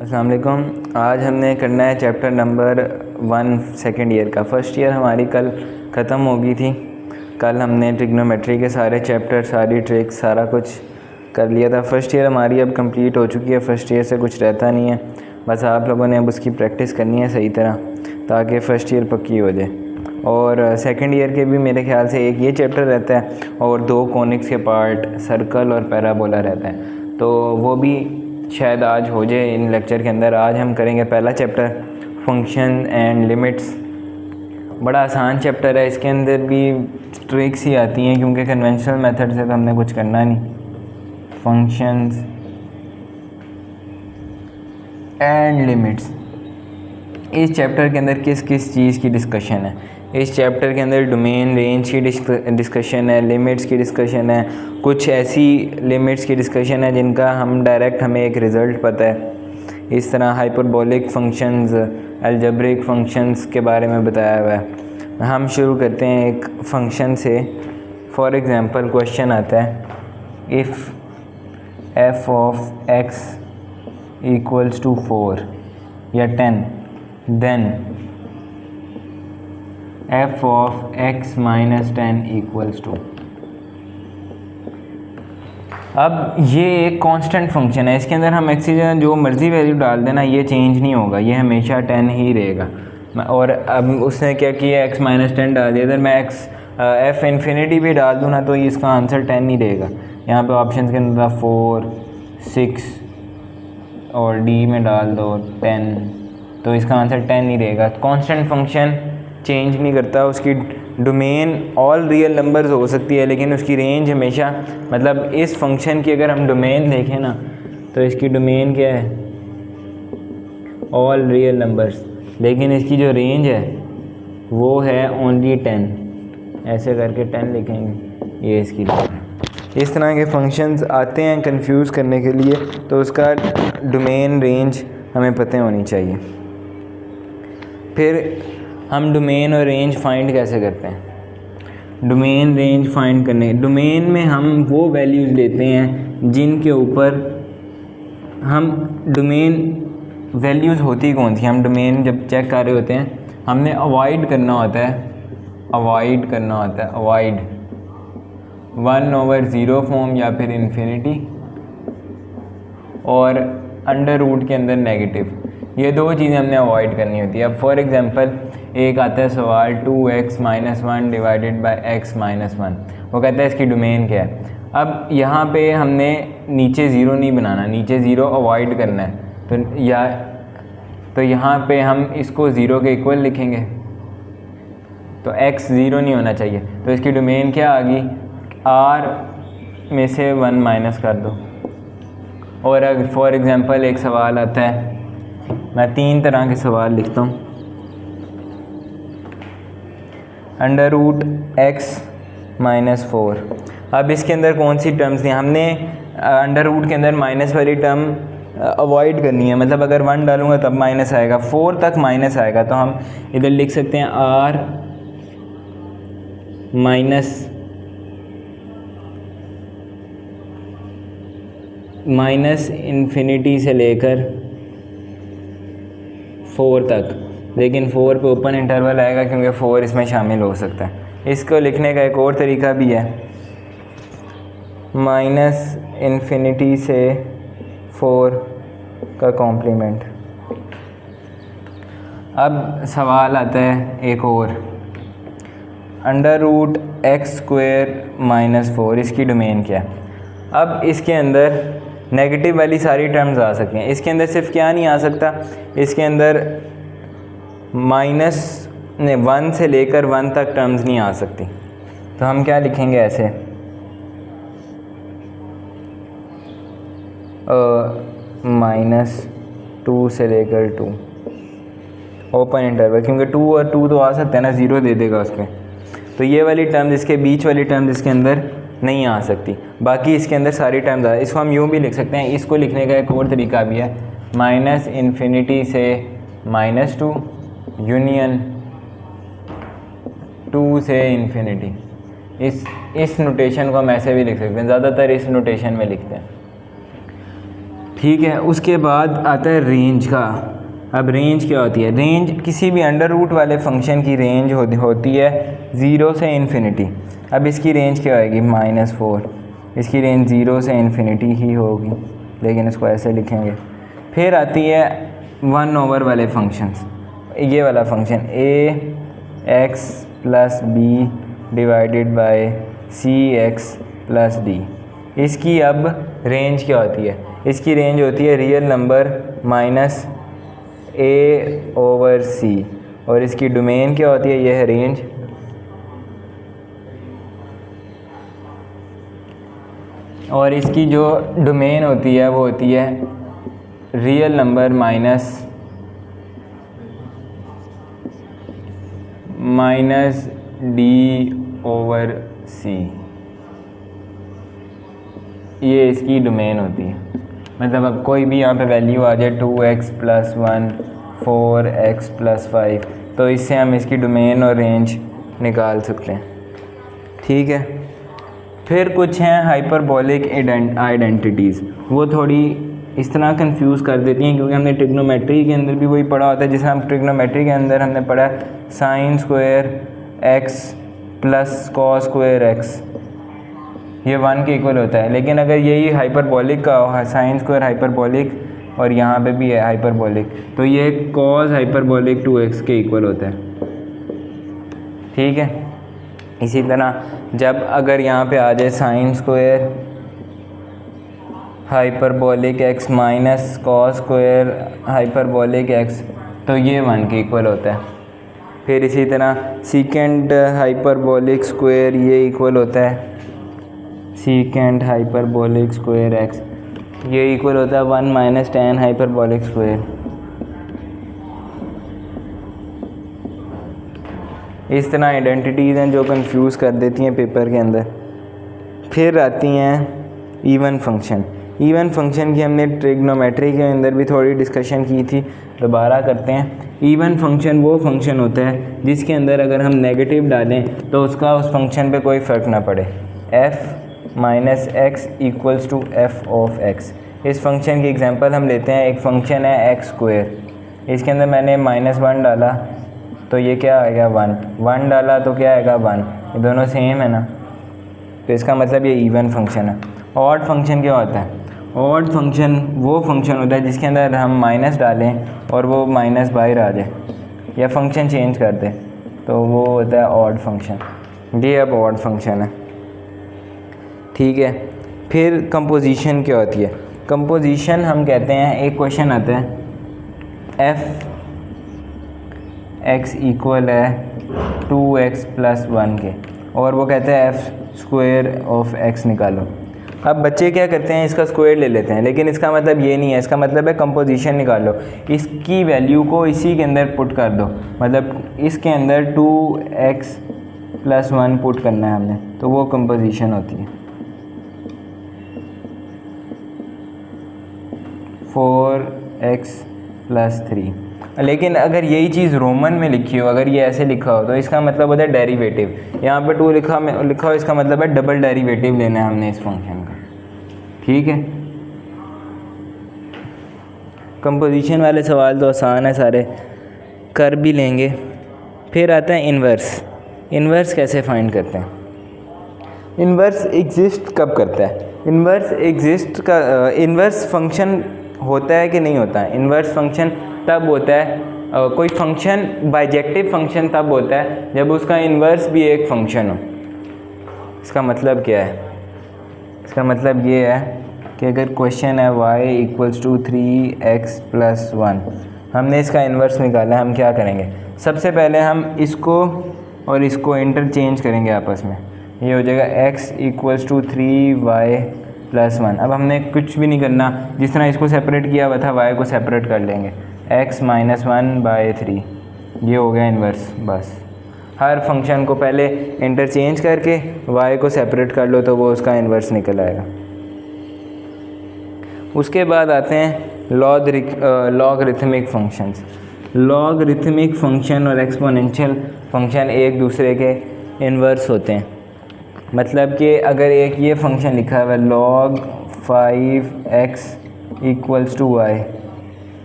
अस्सलाम वालेकुम। आज हमने करना है चैप्टर नंबर 1 सेकेंड ईयर का। फ़र्स्ट ईयर हमारी कल ख़त्म हो गई थी। कल हमने ट्रिग्नोमेट्री के सारे चैप्टर, सारी ट्रिक्स, सारा कुछ कर लिया था। फ़र्स्ट ईयर हमारी अब कंप्लीट हो चुकी है। फ़र्स्ट ईयर से कुछ रहता नहीं है, बस आप लोगों ने अब उसकी प्रैक्टिस करनी है सही तरह, ताकि फ़र्स्ट ईयर पक्की हो जाए। और सेकेंड ईयर के भी मेरे ख्याल से एक ये चैप्टर रहता है और 2 कॉनिक्स के पार्ट, सर्कल और पैराबोला रहता है, तो वो भी शायद आज हो जाए इन लेक्चर के अंदर। आज हम करेंगे पहला चैप्टर, फंक्शन एंड लिमिट्स। बड़ा आसान चैप्टर है, इसके अंदर भी ट्रिक्स ही आती हैं क्योंकि कन्वेंशनल मेथड से तो हमने कुछ करना नहीं। फंक्शंस एंड लिमिट्स, इस चैप्टर के अंदर किस किस चीज़ की डिस्कशन है? इस चैप्टर के अंदर डोमेन रेंज की डिस्कशन है, लिमिट्स की डिस्कशन है, कुछ ऐसी लिमिट्स की डिस्कशन है जिनका हमें एक रिज़ल्ट पता है। इस तरह हाइपरबोलिक फंक्शंस, अलजेब्रिक फंक्शंस के बारे में बताया हुआ है। हम शुरू करते हैं एक फंक्शन से। फॉर एग्ज़ाम्पल क्वेश्चन आता है, if f of x equals to 4 या 10 then f of x minus 10 equals to. अब ये एक कांस्टेंट फंक्शन है, इसके अंदर हम x की जगह जो मर्ज़ी वैल्यू डाल देना, ये चेंज नहीं होगा, ये हमेशा 10 ही रहेगा। और अब उसने क्या किया, x माइनस 10 डाल दिया। अगर मैं f इन्फिनिटी भी डाल दूँ ना तो इसका आंसर 10 ही रहेगा। यहाँ पे ऑप्शन के अंदर 4, 6 और d में डाल दो 10, तो इसका आंसर 10 ही रहेगा। कांस्टेंट फंक्शन चेंज नहीं करता, उसकी डोमेन ऑल रियल नंबर्स हो सकती है लेकिन उसकी रेंज हमेशा, मतलब इस फंक्शन की अगर हम डोमेन देखें ना तो इसकी डोमेन क्या है, ऑल रियल नंबर्स, लेकिन इसकी जो रेंज है वो है ओनली 10। ऐसे करके 10 लिखेंगे, ये इसकी डोमेन। इस तरह के फंक्शंस आते हैं कंफ्यूज करने के लिए, तो उसका डोमेन रेंज हमें पता होनी चाहिए। फिर हम डोमेन और रेंज फाइंड कैसे करते हैं? डोमेन रेंज फाइंड करने, डोमेन में हम वो वैल्यूज़ लेते हैं जिनके ऊपर हम, डोमेन वैल्यूज़ होती कौन सी, हम डोमेन जब चेक कर रहे होते हैं हमने अवॉइड करना होता है, अवॉइड 1/0 फॉर्म या फिर इन्फिनिटी, और अंडर रूट के अंदर नेगेटिव। ये 2 चीज़ें हमने अवॉइड करनी होती है। अब फॉर एग्जांपल एक आता है सवाल 2x minus 1 divided by x minus 1, वो कहता है इसकी डोमेन क्या है। अब यहाँ पे हमने नीचे ज़ीरो नहीं बनाना, नीचे ज़ीरो अवॉइड करना है, तो यहाँ पे हम इसको ज़ीरो के इक्वल लिखेंगे, तो x ज़ीरो नहीं होना चाहिए, तो इसकी डोमेन क्या आ गई, r में से 1 माइनस कर दो। और अगर फॉर एग्ज़ाम्पल एक सवाल आता है, मैं 3 तरह के सवाल लिखता हूँ। अंडर रूट x माइनस 4, अब इसके अंदर कौन सी टर्म्स थी, हमने अंडर रूट के अंदर माइनस वाली टर्म अवॉइड करनी है, मतलब अगर 1 डालूंगा तब माइनस आएगा, 4 तक माइनस आएगा, तो हम इधर लिख सकते हैं r माइनस इन्फिनिटी से लेकर 4 तक, लेकिन 4 पे ओपन इंटरवल आएगा क्योंकि 4 इसमें शामिल हो सकता है। इसको लिखने का एक और तरीका भी है, माइनस इन्फिनिटी से 4 का कॉम्प्लीमेंट। अब सवाल आता है एक और, under root x square minus 4, इसकी डोमेन क्या है? अब इसके अंदर नेगेटिव वाली सारी टर्म्स आ सकती हैं, इसके अंदर सिर्फ क्या नहीं आ सकता, इसके अंदर -1 से लेकर 1 तक टर्म्स नहीं आ सकती। तो हम क्या लिखेंगे ऐसे, -2 से लेकर 2 ओपन इंटरवल, क्योंकि 2 और 2 तो आ सकते हैं ना, ज़ीरो दे देगा उस पर, तो ये वाली टर्म्स, इसके बीच वाली टर्म्स इसके अंदर नहीं आ सकती, बाकी इसके अंदर सारी टर्म्स आ। इसको हम यूँ भी लिख सकते हैं, इसको लिखने का एक और तरीका भी है, माइनस इन्फिनिटी से -2 यूनियन 2 से इन्फिनिटी। इस नोटेशन को हम ऐसे भी लिख सकते हैं, ज़्यादातर इस नोटेशन में लिखते हैं। ठीक है, उसके बाद आता है रेंज का। अब रेंज क्या होती है? रेंज किसी भी अंडर रूट वाले फंक्शन की रेंज होती है 0 से इन्फिनिटी। अब इसकी रेंज क्या होएगी? -4। इसकी रेंज 0 से इन्फिनिटी ही होगी, लेकिन इसको ऐसे लिखेंगे। फिर आती है 1/, वाले फंक्शंस। ये वाला function ax + b divided by cx + d, इसकी अब रेंज क्या होती है? इसकी रेंज होती है रियल नंबर -a/c, और इसकी डोमेन क्या होती है? यह है रेंज। और इसकी जो डोमेन होती है वो होती है रियल नंबर -d/c, ये इसकी डोमेन होती है। मतलब अब कोई भी यहाँ पे वैल्यू आ जाए 2x + 1 4x + 5, तो इससे हम इसकी डोमेन और रेंज निकाल सकते हैं। ठीक है, फिर कुछ हैं हाइपरबोलिक आइडेंटिटीज़। वो थोड़ी इस तरह कंफ्यूज कर देती हैं, क्योंकि हमने ट्रिग्नोमेट्री के अंदर भी वही पढ़ा होता है। जैसे हम ट्रिग्नोमेट्री के अंदर हमने पढ़ा sin² x + cos² x, ये 1 के इक्वल होता है। लेकिन अगर यही हाइपरबोलिक का हो, sin² हाइपरबोलिक, और यहाँ पे भी है हाइपरबोलिक, तो ये cos हाइपरबोलिक 2x के इक्वल होता है। ठीक है, इसी तरह जब अगर यहाँ पे आ जाए sin² hyperbolic x - cos² hyperbolic x, तो ये 1 के इक्वल होता है। फिर इसी तरह secant हाइपरबोलिक स्क्वायर, ये इक्वल होता है secant हाइपरबोलिक स्क्वायर x, ये इक्वल होता है 1 - tan हाइपरबोलिक स्क्वायर। इस तरह आइडेंटिटीज़ हैं जो कंफ्यूज कर देती हैं पेपर के अंदर। फिर आती हैं इवन फंक्शन। इवन फंक्शन की हमने ट्रिग्नोमेट्री के अंदर भी थोड़ी डिस्कशन की थी, दोबारा करते हैं। इवन फंक्शन वो फंक्शन होता है जिसके अंदर अगर हम नेगेटिव डालें तो उसका उस फंक्शन पे कोई फ़र्क ना पड़े। f - x = f(x). इस फंक्शन की एग्जांपल हम लेते हैं। एक फंक्शन है x², इसके अंदर मैंने -1 डाला तो ये क्या आएगा? 1 डाला तो क्या आएगा? 1। ये दोनों सेम है ना, तो इसका मतलब ये इवन फंक्शन है। ऑड फंक्शन क्या होता है? ऑड फंक्शन वो फंक्शन होता है जिसके अंदर हम माइनस डालें और वो माइनस बाहर आ जाए, या फंक्शन चेंज कर दे, तो वो होता है ऑड फंक्शन। ये अब ऑड फंक्शन है। ठीक है, फिर कंपोजिशन क्या होती है? कंपोजिशन हम कहते हैं, एक क्वेश्चन आता है f(x) इक्वल है 2x + 1 के, और वो कहते हैं f² x निकालो। अब बच्चे क्या करते हैं? इसका स्क्वायर ले लेते हैं, लेकिन इसका मतलब ये नहीं है। इसका मतलब है कंपोजिशन निकालो, इसकी वैल्यू को इसी के अंदर पुट कर दो। मतलब इसके अंदर 2x + 1 पुट करना है हमने, तो वो कंपोजिशन होती है। 4x + 3। लेकिन अगर यही चीज़ रोमन में लिखी हो, अगर ये ऐसे लिखा हो, तो इसका मतलब होता है डेरिवेटिव। यहाँ पे 2 लिखा हो, इसका मतलब है डबल डेरिवेटिव लेना है हमने इस फंक्शन का। ठीक है, कंपोजिशन वाले सवाल तो आसान है, सारे कर भी लेंगे। फिर आता है इन्वर्स। इन्वर्स कैसे फाइंड करते हैं? इन्वर्स एग्जिस्ट कब करता है? इन्वर्स फंक्शन होता है कि नहीं होता है? इन्वर्स फंक्शन तब होता है, कोई फंक्शन बाइजेक्टिव फंक्शन तब होता है जब उसका इन्वर्स भी एक फंक्शन हो। इसका मतलब क्या है? इसका मतलब ये है कि अगर क्वेश्चन है y = 3x + 1, हमने इसका इन्वर्स निकाला है, हम क्या करेंगे? सबसे पहले हम इसको और इसको इंटरचेंज करेंगे आपस में। ये हो जाएगा x = 3y + 1। अब हमने कुछ भी नहीं करना, जिस तरह इसको सेपरेट किया हुआ था y को सेपरेट कर लेंगे, x - 1/3। ये हो गया इन्वर्स। बस हर फंक्शन को पहले इंटरचेंज करके y को सेपरेट कर लो, तो वो उसका इन्वर्स निकल आएगा। उसके बाद आते हैं लॉगरिथमिक फंक्शंस। लॉगरिथमिक फंक्शन और एक्सपोनेंशियल फंक्शन एक दूसरे के इन्वर्स होते हैं। मतलब कि अगर एक ये फंक्शन लिखा हुआ है log 5x equals to Y.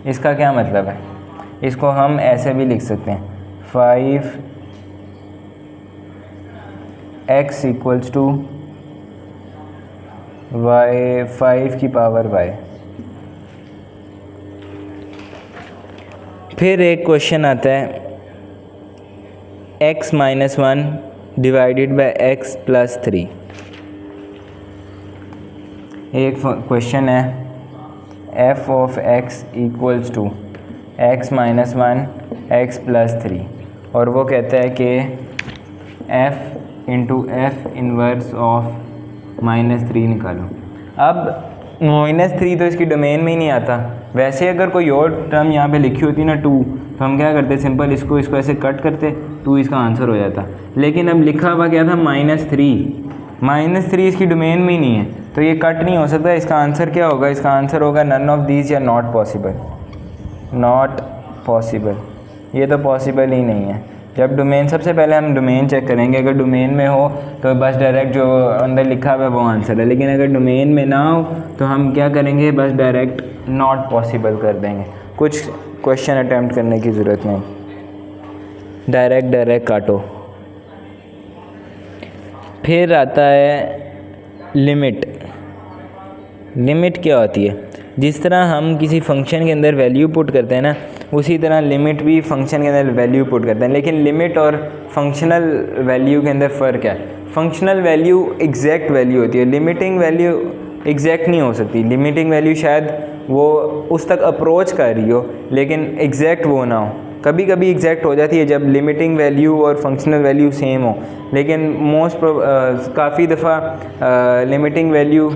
इसका क्या मतलब है? इसको हम ऐसे भी लिख सकते हैं 5x इक्वल्स टू वाई, 5 की पावर वाई। फिर एक क्वेश्चन आता है x minus 1 divided by x plus 3। एक क्वेश्चन है f of x equals to x minus 1 x plus 3 और वो कहता है कि f into f inverse of -3 निकालो। अब -3 तो इसकी डोमेन में ही नहीं आता। वैसे अगर कोई और टर्म यहाँ पे लिखी होती ना 2, तो हम क्या करते, सिंपल इसको ऐसे कट करते, 2 इसका आंसर हो जाता। लेकिन अब लिखा हुआ क्या था -3 इसकी डोमेन में ही नहीं है, तो ये कट नहीं हो सकता। इसका आंसर क्या होगा? इसका आंसर होगा नन ऑफ दीज या नॉट पॉसिबल। ये तो पॉसिबल ही नहीं है। जब डोमेन, सबसे पहले हम डोमेन चेक करेंगे। अगर डोमेन में हो तो बस डायरेक्ट जो अंदर लिखा हुआ है वो आंसर है, लेकिन अगर डोमेन में ना हो तो हम क्या करेंगे, बस डायरेक्ट नॉट पॉसिबल कर देंगे। कुछ क्वेश्चन अटैम्प्ट करने की ज़रूरत नहीं, डायरेक्ट काटो। फिर आता है लिमिट क्या होती है? जिस तरह हम किसी फंक्शन के अंदर वैल्यू पुट करते हैं ना, उसी तरह लिमिट भी फंक्शन के अंदर वैल्यू पुट करते हैं। लेकिन लिमिट और फंक्शनल वैल्यू के अंदर फ़र्क है। फंक्शनल वैल्यू एग्जैक्ट वैल्यू होती है, लिमिटिंग वैल्यू एग्जैक्ट नहीं हो सकती। लिमिटिंग वैल्यू शायद वो उस तक अप्रोच कर रही हो, लेकिन एग्जैक्ट वो ना हो। कभी कभी एग्जैक्ट हो जाती है जब लिमिटिंग वैल्यू और फंक्शनल वैल्यू सेम हो, लेकिन काफ़ी दफ़ा लिमिटिंग वैल्यू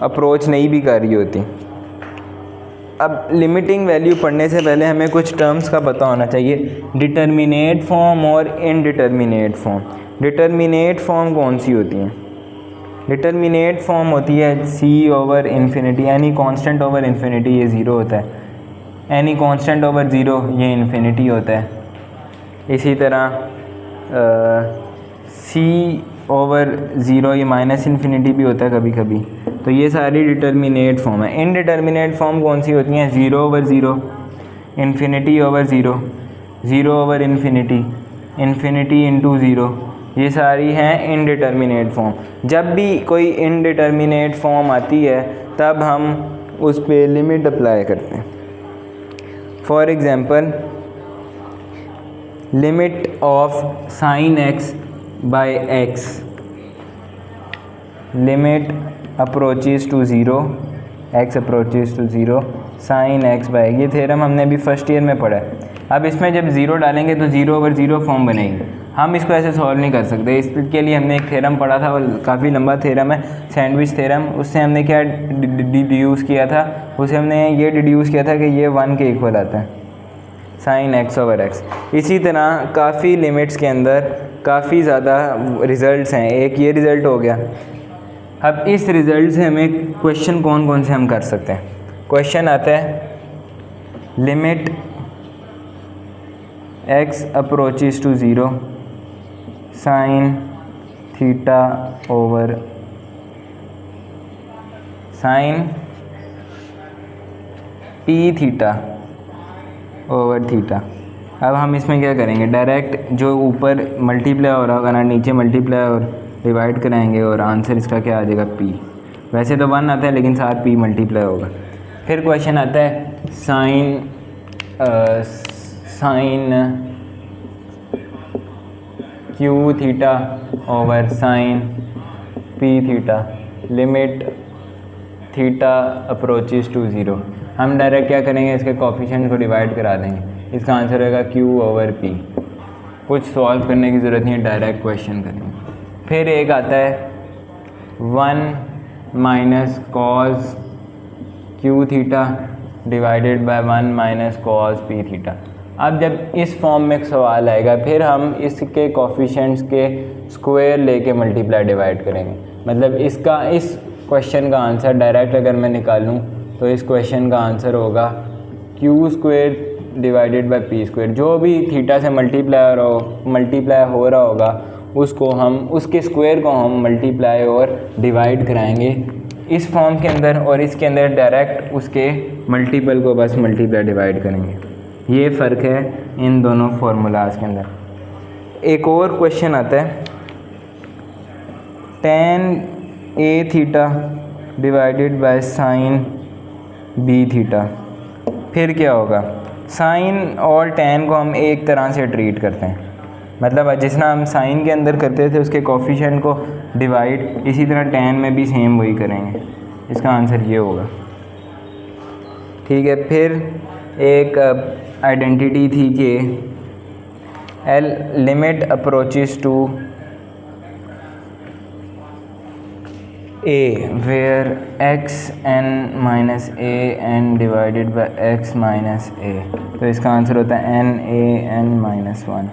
अप्रोच नहीं भी कर रही होती। अब लिमिटिंग वैल्यू पढ़ने से पहले हमें कुछ टर्म्स का पता होना चाहिए, डिटर्मिनेट फॉर्म और इनडिटर्मिनेट फॉर्म। डिटर्मिनेट फॉर्म कौन सी होती हैं? डिटर्मिनेट फॉर्म होती है c/∞, any constant over infinity, ये 0 होता है। एनी कांस्टेंट ओवर 0 ये इन्फिनिटी होता है। इसी तरह c/0 ये -∞ भी होता है कभी कभी। तो ये सारी डिटर्मिनेट फॉर्म है। इनडिटर्मिनेट फॉर्म कौन सी होती हैं? 0/0, ∞/0, 0/∞, इन्फिनिटी इंटू 0, ये सारी हैं इनडिटर्मिनेट फॉर्म। जब भी कोई इनडिटर्मिनेट फॉर्म आती है तब हम उस पर लिमिट अप्लाई करते हैं। For example, limit of sin x by x, limit approaches to 0, x approaches to 0, sin x by, ये थ्योरम हमने अभी फर्स्ट ईयर में पढ़ा है। अब इसमें जब 0 डालेंगे तो 0/0 फॉर्म बनेगी। हम इसको ऐसे सॉल्व नहीं कर सकते। इसके लिए हमने एक थ्योरम पढ़ा था, वो काफ़ी लंबा थ्योरम है, सैंडविच थ्योरम। उससे हमने क्या डिड्यूस किया था? उसे हमने ये डिड्यूस किया था कि ये 1 के इक्वल आता है, sin x/x। इसी तरह काफ़ी लिमिट्स के अंदर काफ़ी ज़्यादा रिज़ल्ट्स हैं। एक ये रिज़ल्ट हो गया। अब इस रिज़ल्ट से हमें क्वेश्चन कौन से हम कर सकते हैं? क्वेश्चन आता है limit x approaches to 0 sin p theta over theta. अब हम इसमें क्या करेंगे, डायरेक्ट जो ऊपर मल्टीप्लाई हो रहा होगा ना, नीचे मल्टीप्लाई और डिवाइड कराएंगे और आंसर इसका क्या आ जाएगा, p। वैसे तो 1 आता है लेकिन साथ p मल्टीप्लाई होगा। फिर क्वेश्चन आता है sine q theta over sine p theta, limit theta approaches to 0। हम डायरेक्ट क्या करेंगे, इसके कोफिशिएंट को डिवाइड करा देंगे, इसका आंसर होगा q/p। कुछ सॉल्व करने की ज़रूरत नहीं है, डायरेक्ट क्वेश्चन करेंगे। फिर एक आता है 1 - cos q theta divided by 1 - cos p theta. अब जब इस फॉर्म में एक सवाल आएगा, फिर हम इसके कोफिशिएंट्स के स्क्वायर लेके मल्टीप्लाई डिवाइड करेंगे। मतलब इसका, इस क्वेश्चन का आंसर डायरेक्ट अगर मैं निकालूं तो इस क्वेश्चन का आंसर होगा q² डिवाइडेड बाय p²। जो भी थीटा से मल्टीप्लाई हो रहा होगा उसको हम, उसके स्क्वायर को हम मल्टीप्लाई और डिवाइड कराएंगे इस फॉर्म के अंदर और इसके अंदर डायरेक्ट उसके मल्टीपल को बस मल्टीप्लाई डिवाइड करेंगे। ये फ़र्क है इन दोनों फार्मूलाज के अंदर। एक और क्वेश्चन आता है, tan a theta divided by sine b theta. फिर क्या होगा, साइन और tan को हम एक तरह से ट्रीट करते हैं, मतलब जिस तरह हम साइन के अंदर करते थे उसके कोफिशिएंट को डिवाइड, इसी तरह tan में भी सेम वही करेंगे। इसका आंसर ये होगा। ठीक है, फिर एक आइडेंटिटी थी कि L limit approaches to a where xn minus a n divided by x minus a, तो इसका आंसर होता है n a n minus 1।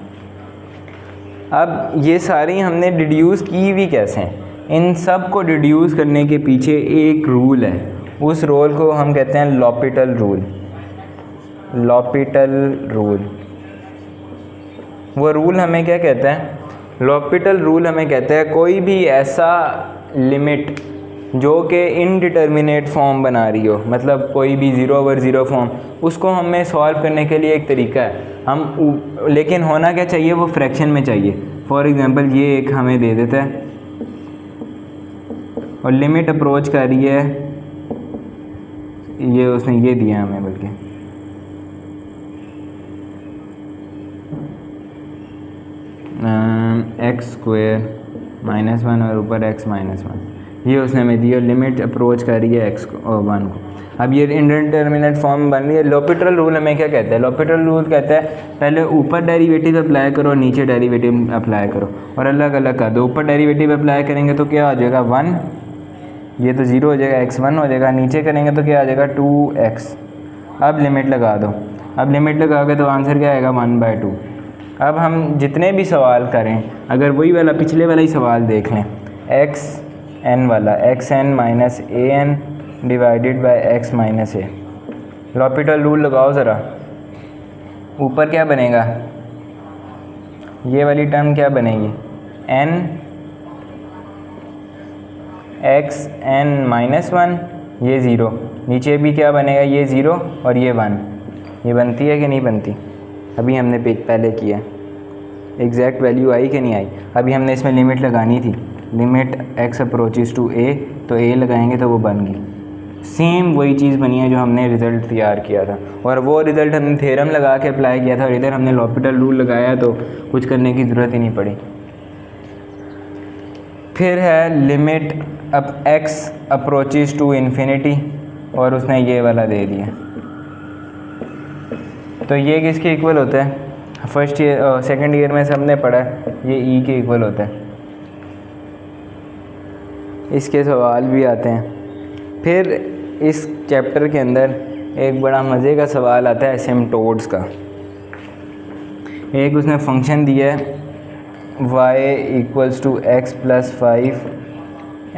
अब ये सारी हमने डिड्यूस की भी कैसे हैं, इन सब को डिड्यूस करने के पीछे एक रूल है, उस रूल को हम कहते हैं लॉपिटल रूल। लॉपिटल रूल, वो रूल हमें क्या कहता है, लॉपिटल रूल हमें कहता है कोई भी ऐसा लिमिट जो कि इनडिटर्मिनेट फॉर्म बना रही हो, मतलब कोई भी 0/0 फॉर्म, उसको हमें सॉल्व करने के लिए एक तरीका है, हम लेकिन होना क्या चाहिए, वो फ्रैक्शन में चाहिए। फॉर एग्जांपल ये एक हमें दे देता है और लिमिट अप्रोच कर रही है, ये उसने ये दिया हमें, बल्कि x² -1 और ऊपर x -1, ये उसने हमें दिया। लिमिट अप्रोच कर रही है x को 1 को। अब ये इंडिटरमिनेट फॉर्म बन रही है। लॉपिटल रूल हमें क्या कहता है, लॉपिटल रूल कहता है पहले ऊपर डेरिवेटिव अप्लाई करो, नीचे डेरिवेटिव अप्लाई करो और अलग अलग कर दो। ऊपर डेरिवेटिव अप्लाई करेंगे तो क्या हो जाएगा 1, ये तो 0 हो जाएगा, x1 हो जाएगा। नीचे करेंगे तो क्या आ जाएगा 2x। अब लिमिट लगा दो, अब लिमिट लगाओगे तो आंसर क्या आएगा 1/2। अब हम जितने भी सवाल करें, अगर वही वाला पिछले वाला ही सवाल देख लें, xn वाला, xn minus an divided by x minus a, L'Hôpital rule लगाओ ज़रा। ऊपर क्या बनेगा, ये वाली टर्म क्या बनेगी, n xn -1, ये 0, नीचे भी क्या बनेगा, ये 0 और ये 1। ये बनती है कि नहीं बनती, अभी हमने पहले किया, एग्जैक्ट वैल्यू आई कि नहीं आई। अभी हमने इसमें लिमिट लगानी थी, limit x approaches to a, तो a लगाएंगे तो वो बन गई। सेम वही चीज़ बनी है जो हमने रिज़ल्ट तैयार किया था, और वो रिज़ल्ट हमने थ्योरम लगा के अप्लाई किया था, और इधर हमने लॉपिटल रूल लगाया तो कुछ करने की ज़रूरत ही नहीं पड़ी। फिर है लिमिट अब x अप्रोचेस टू इन्फिनिटी, और उसने ये वाला दे दिया, तो ये किसके इक्वल होता है, फर्स्ट ईयर सेकंड ईयर में से हमने पढ़ा है, ये e के इक्वल होता है। इसके सवाल भी आते हैं। फिर इस चैप्टर के अंदर एक बड़ा मज़े का सवाल आता है एसिम्प्टोट्स का। एक उसने फंक्शन दिया है y = x + 5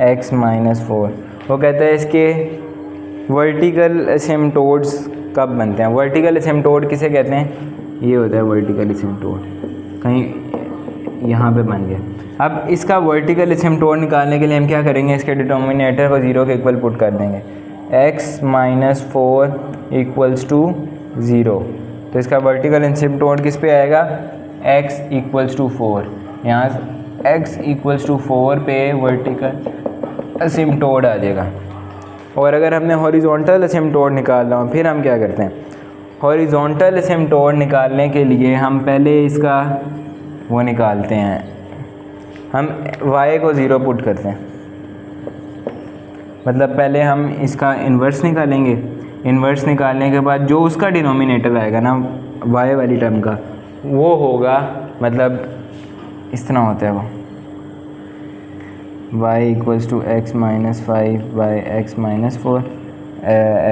x - 4, वो कहता है इसके वर्टिकल एसिम्प्टोट्स कब बनते हैं। वर्टिकल एसिम्प्टोट किसे कहते हैं, ये होता है वर्टिकल एसिम्प्टोट, कहीं यहाँ पे बन गया। अब इसका वर्टिकल एसिम्प्टोट निकालने के लिए हम क्या करेंगे, इसके डिनोमिनेटर को 0 के इक्वल पुट कर देंगे, x - 4 = 0, तो इसका वर्टिकल एसिम्प्टोट किस पे आएगा, x = 4। यहाँ x = 4 पे वर्टिकल एसिम्प्टोट आ जाएगा। और अगर हमने हॉरिजॉन्टल एसिम्प्टोट निकालना हो, फिर हम क्या करते हैं, हॉरिजॉन्टल एसिम्प्टोट निकालने के लिए हम पहले इसका वो निकालते हैं, हम y को 0 पुट करते हैं, मतलब पहले हम इसका इन्वर्स निकालेंगे। इन्वर्स निकालने के बाद जो उसका डिनोमिनेटर आएगा ना y वाली टर्म का, वो होगा, मतलब इस तरह होता है वो, y = x - 5 / x - 4,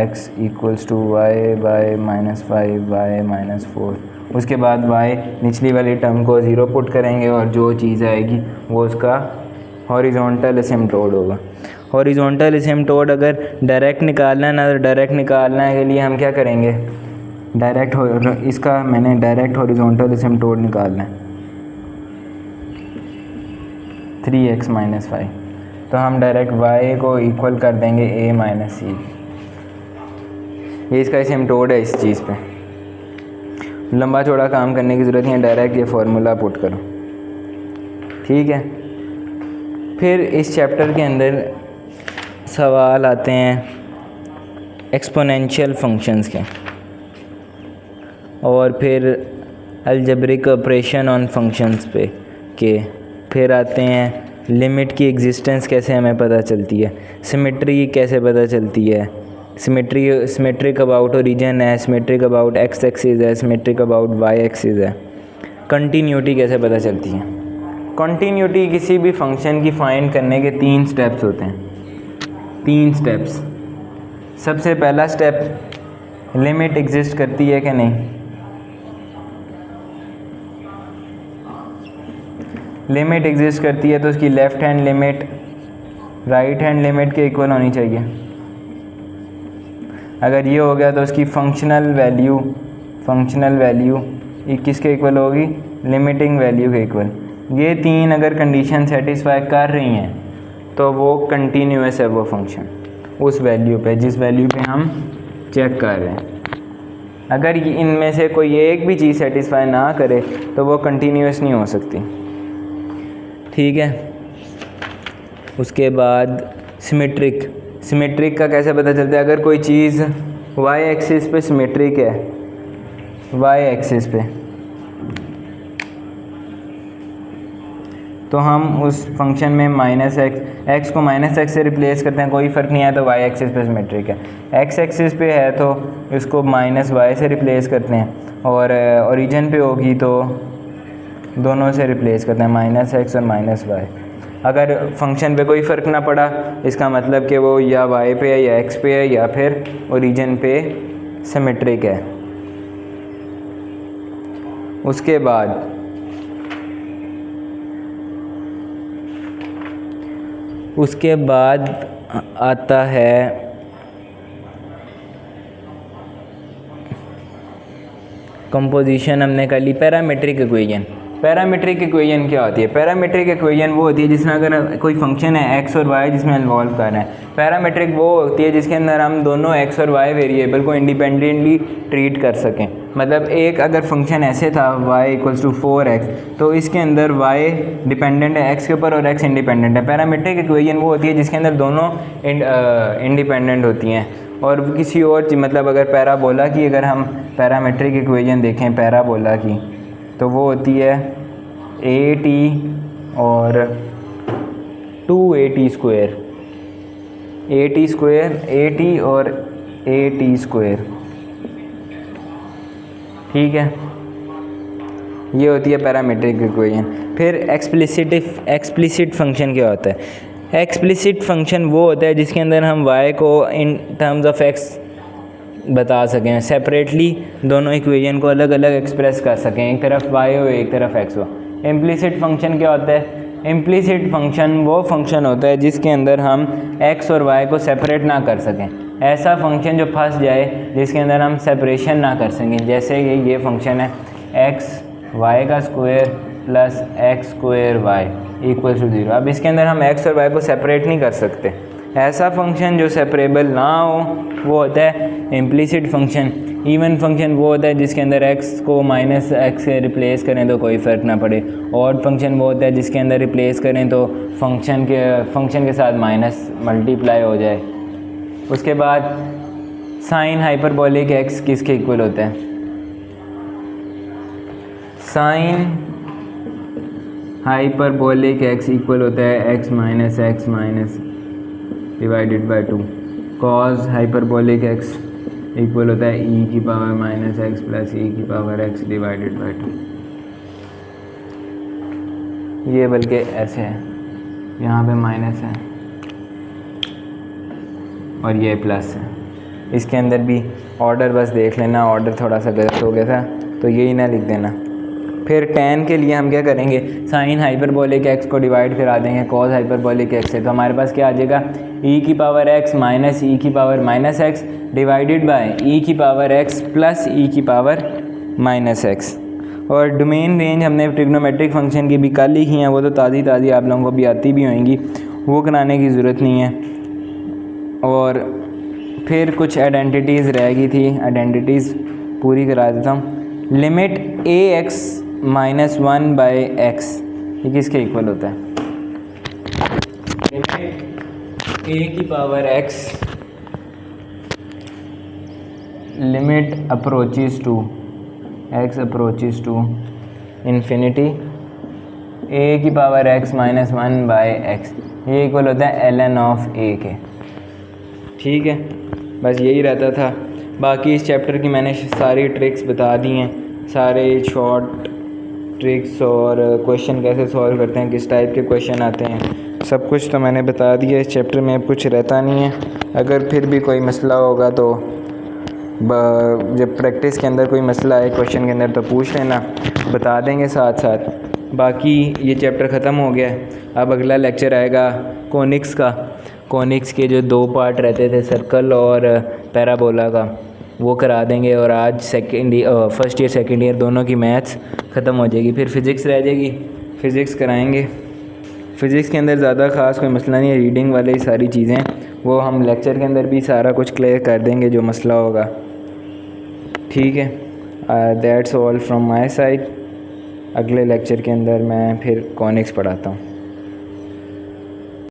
x = y / -5 y - 4। उसके बाद y निचली वाली टर्म को 0 पुट करेंगे और जो चीज़ आएगी वो उसका हॉरिजॉन्टल एसिम्प्टोट होगा। हॉरिजॉन्टल एसिम्प्टोट अगर डायरेक्ट निकालना है ना, तो डायरेक्ट निकालने के लिए हम क्या करेंगे, इसका मैंने डायरेक्ट हॉरिजॉन्टल एसिम्प्टोट निकालना है 3x - 5। तो हम डायरेक्ट y को इक्वल कर देंगे a माइनस सी। ये इसका सिम्टोड है इस चीज़ पे। लंबा चौड़ा काम करने की ज़रूरत नहीं है, डायरेक्ट ये फार्मूला पुट करो, ठीक है। फिर इस चैप्टर के अंदर सवाल आते हैं एक्सपोनेंशियल फंक्शंस के, और फिर अलजेब्रिक ऑपरेशन ऑन फंक्शंस पे के। फिर आते हैं लिमिट की एग्जिस्टेंस कैसे हमें पता चलती है, सिमेट्री कैसे पता चलती है, सिमेट्रिक अबाउट ओरिजिन है, सिमेट्रिक अबाउट एक्स एक्सिस है, सिमेट्रिक अबाउट वाई एक्सिस है, कंटिन्यूटी कैसे पता चलती है। कंटिन्यूटी किसी भी फंक्शन की फाइंड करने के 3 स्टेप्स होते हैं, 3 स्टेप्स। सबसे पहला स्टेप, लिमिट एग्जिस्ट करती है कि नहीं। लिमिट एग्जिस्ट करती है तो उसकी left hand limit right hand limit के इक्वल होनी चाहिए। अगर ये हो गया तो उसकी फंक्शनल वैल्यू किसके इक्वल होगी, लिमिटिंग वैल्यू के इक्वल। ये 3 अगर कंडीशन सेटिस्फाई कर रही हैं तो वो कंटिन्यूस है वो फंक्शन, उस वैल्यू पे जिस वैल्यू पे हम चेक कर रहे हैं। अगर इनमें से कोई एक भी चीज़ सेटिस्फाई ना करे तो वो कंटिन्यूस नहीं हो सकती, ठीक है। उसके बाद सिमेट्रिक का कैसे पता चलता है। अगर कोई चीज़ y एक्सिस पे सिमेट्रिक है, y एक्सिस पे, तो हम उस फंक्शन में x को -x से रिप्लेस करते हैं, कोई फ़र्क नहीं है, तो y एक्सिस पे सिमेट्रिक है। x एक्सिस पे है तो इसको -y से रिप्लेस करते हैं, और ओरिजिन पे होगी तो दोनों से रिप्लेस करते हैं, -x और -y। अगर फंक्शन पे कोई फ़र्क ना पड़ा, इसका मतलब कि वो या y पे है या x पे है या फिर ओरिजिन पे सिमेट्रिक है। उसके बाद आता है कंपोजिशन, हमने कर ली। पैरामीट्रिक इक्वेशन क्या होती है। पैरामीट्रिक इक्वेशन वो होती है जिसमें अगर कोई फंक्शन है x और y जिसमें इन्वॉल्व कर रहे हैं। पैरामीट्रिक वो होती है जिसके अंदर हम दोनों x और y वेरिएबल को इंडिपेंडेंटली ट्रीट कर सकें। मतलब एक अगर फंक्शन ऐसे था y = 4x, तो इसके अंदर y डिपेंडेंट है x के ऊपर और x इंडिपेंडेंट है। पैरामीट्रिक इक्वेशन वो होती है जिसके अंदर दोनों इंडिपेंडेंट होती हैं। और किसी और चीज़, मतलब अगर पैराबोला की अगर हम पैरामीट्रिक इक्वेशन देखें पैराबोला की, तो वो होती है at और 2at स्क्वायर, at और at स्क्वायर, ठीक है। ये होती है पैरामीट्रिक इक्वेशन। फिर एक्सप्लिसिट फंक्शन क्या होता है। एक्सप्लिसिट फंक्शन वो होता है जिसके अंदर हम y को इन टर्म्स ऑफ x बता सकें, सेपरेटली दोनों इक्वेशन को अलग अलग एक्सप्रेस कर सकें, एक तरफ y हो एक तरफ x हो। इम्प्लिसिट फंक्शन क्या होता है। इम्प्लिसिट फंक्शन वो फंक्शन होता है जिसके अंदर हम x और y को सेपरेट ना कर सकें, ऐसा फंक्शन जो फंस जाए जिसके अंदर हम सेपरेशन ना कर सकें। जैसे ये फंक्शन है x² प्लस x² y = 0। अब इसके अंदर हम x और y को सेपरेट नहीं कर सकते। ऐसा फंक्शन जो सेपरेबल ना हो वो होता है इम्प्लिसिट फंक्शन। इवन फंक्शन वो होता है जिसके अंदर x को -x से रिप्लेस करें तो कोई फ़र्क ना पड़े। ऑड फंक्शन वो होता है जिसके अंदर रिप्लेस करें तो फंक्शन के साथ माइनस मल्टीप्लाई हो जाए। उसके बाद साइन हाइपरबोलिक x किसके इक्वल होता है। साइन हाइपरबोलिक x इक्वल होता है x - x (2). Cos hyperbolic x equal होता है e⁻⁻x प्लस e⁻x (2). ये बल्कि ऐसे है, यहाँ पे माइनस है और ये प्लस है। इसके अंदर भी ऑर्डर बस देख लेना, ऑर्डर थोड़ा सा गलत हो गया था तो यही ना लिख देना। फिर tan के लिए हम क्या करेंगे, साइन हाइपरबोलिक x को डिवाइड करा देंगे कॉस हाइपरबोलिक x से, तो हमारे पास क्या आ जाएगा e⁻x minus e⁻−x divided by e⁻x plus e⁻−x। और डोमेन रेंज हमने ट्रिग्नोमेट्रिक फंक्शन की भी कल ही की हैं, वो तो ताज़ी आप लोगों को भी आती भी होंगी। वो कराने की ज़रूरत नहीं है। और फिर कुछ आइडेंटिटीज़ रह गई थी, आइडेंटिटीज़ पूरी करा देता हूँ। Limit a x minus one by x, ये किसके इक्वल होता है? लिमिट ए की power x, limit approaches to x approaches to infinity a की power x minus one by x, ये इक्वल होता है ln ऑफ ए के। ठीक है, बस यही रहता था। बाकी इस चैप्टर की मैंने सारी ट्रिक्स बता दी हैं, सारे शॉर्ट ट्रिक्स और क्वेश्चन कैसे सॉल्व करते हैं, किस टाइप के क्वेश्चन आते हैं, सब कुछ तो मैंने बता दिया। इस चैप्टर में अब कुछ रहता नहीं है। अगर फिर भी कोई मसला होगा तो जब प्रैक्टिस के अंदर कोई मसला है क्वेश्चन के अंदर तो पूछ लेना, बता देंगे साथ साथ। बाकी ये चैप्टर ख़त्म हो गया है। अब अगला लेक्चर आएगा कोनिक्स का। कोनिक्स के जो दो पार्ट रहते थे, सर्कल और पैराबोला का, वो करा देंगे। और आज फर्स्ट ईयर सेकंड ईयर दोनों की मैथ्स ख़त्म हो जाएगी। फिर फ़िज़िक्स रह जाएगी, फ़िज़िक्स कराएंगे। फ़िज़िक्स के अंदर ज़्यादा ख़ास कोई मसला नहीं है, रीडिंग वाले ही सारी चीज़ें, वो हम लेक्चर के अंदर भी सारा कुछ क्लियर कर देंगे जो मसला होगा। ठीक है, that's all from my side. अगले लेक्चर के अंदर मैं फिर कॉनिक्स पढ़ाता हूँ।